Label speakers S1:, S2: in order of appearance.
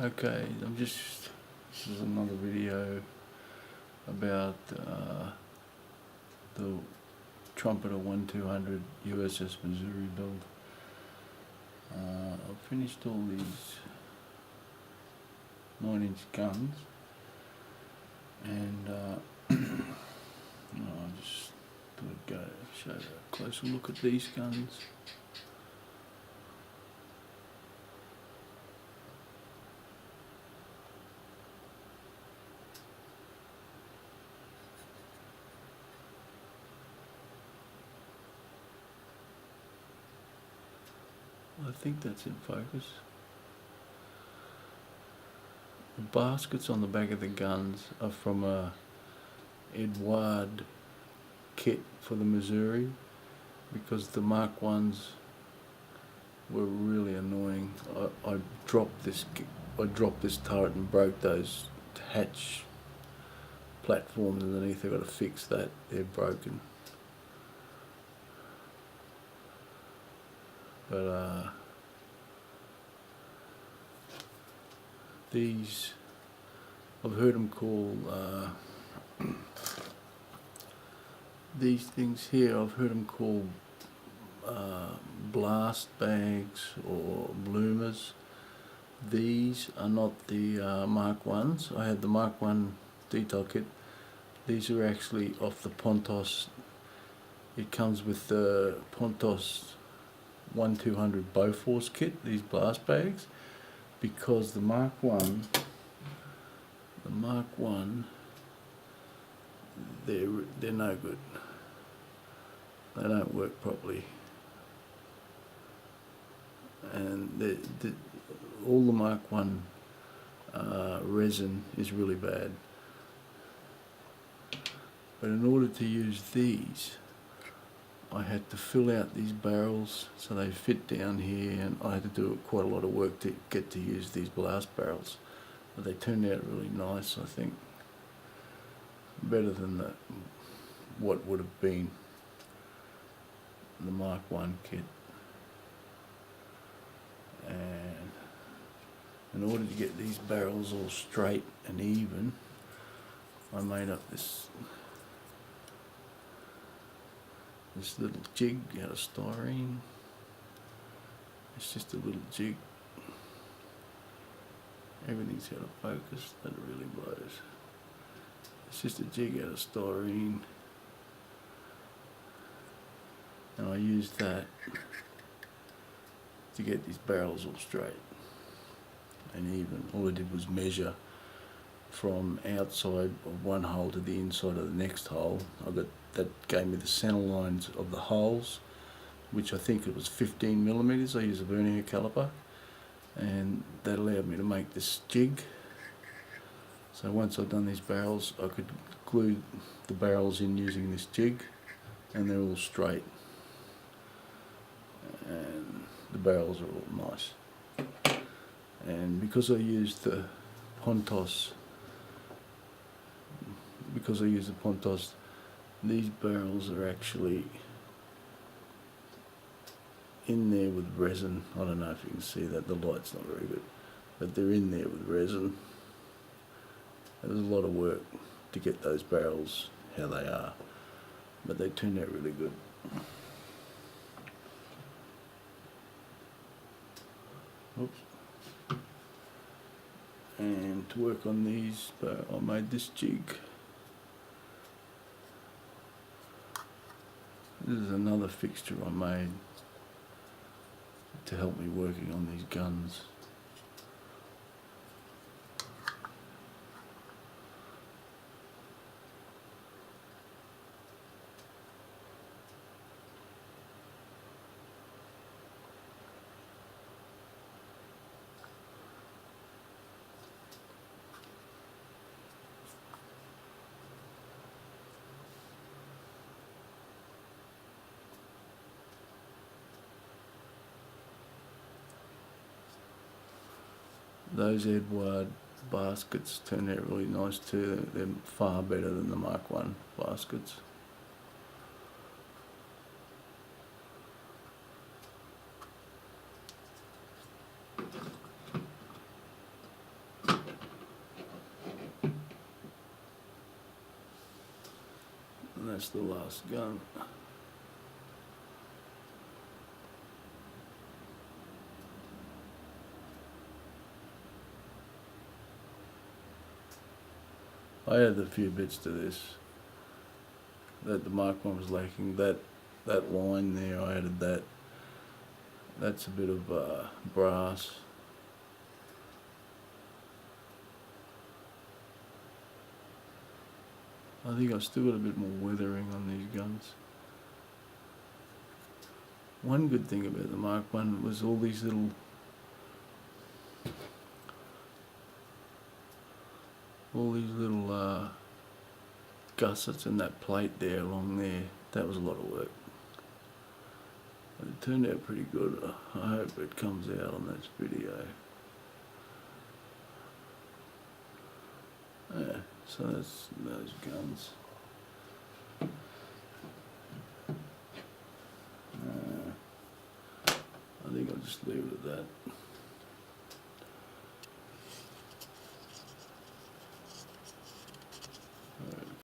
S1: Okay, this is another video about the Trumpeter 1200 USS Missouri build. I've finished all these 9-inch guns, and I just thought I'd go show a closer look at these guns. I think that's in focus. The baskets on the back of the guns are from a Edward kit for the Missouri, because the Mark 1s were really annoying. I dropped this turret and broke those hatch platforms underneath. I've got to fix that, they're broken. But these, I've heard them call these things here, I've heard them called blast bags or bloomers. These are not the Mark 1s. I had the Mark 1 detail kit. These are actually off the Pontos. It comes with the Pontos 1200 Bofors kit, these blast bags, because the Mark 1, they're no good. They don't work properly, and all the Mark 1 resin is really bad. But in order to use these, I had to fill out these barrels so they fit down here, and I had to do quite a lot of work to get to use these blast barrels. But they turned out really nice, I think. Better than what would have been the Mark 1 kit. And in order to get these barrels all straight and even, I made up this little jig out of styrene. It's just a little jig. Everything's out of focus, that really blows. It's just a jig out of styrene, and I used that to get these barrels all straight and even. All I did was measure from outside of one hole to the inside of the next hole. That gave me the center lines of the holes, which I think it was 15 millimeters. I used a vernier caliper, and that allowed me to make this jig. So once I'd done these barrels, I could glue the barrels in using this jig, and they're all straight, and the barrels are all nice. And because I used the Pontos, these barrels are actually in there with resin. I don't know if you can see that, the light's not very good, but they're in there with resin. There's a lot of work to get those barrels how they are, but they turned out really good. Oops. And to work on these, I made this jig. This is another fixture I made to help me working on these guns. Those Edward baskets turned out really nice too. They're far better than the Mark 1 baskets. that's the last gun. I added a few bits to this that the Mark 1 was lacking. That line there, I added that. That's a bit of brass. I think I've still got a bit more weathering on these guns. One good thing about the Mark 1 was all these little gussets in that plate there along there. That was a lot of work. But it turned out pretty good. I hope it comes out on this video. Yeah, so that's those guns. I think I'll just leave it at that.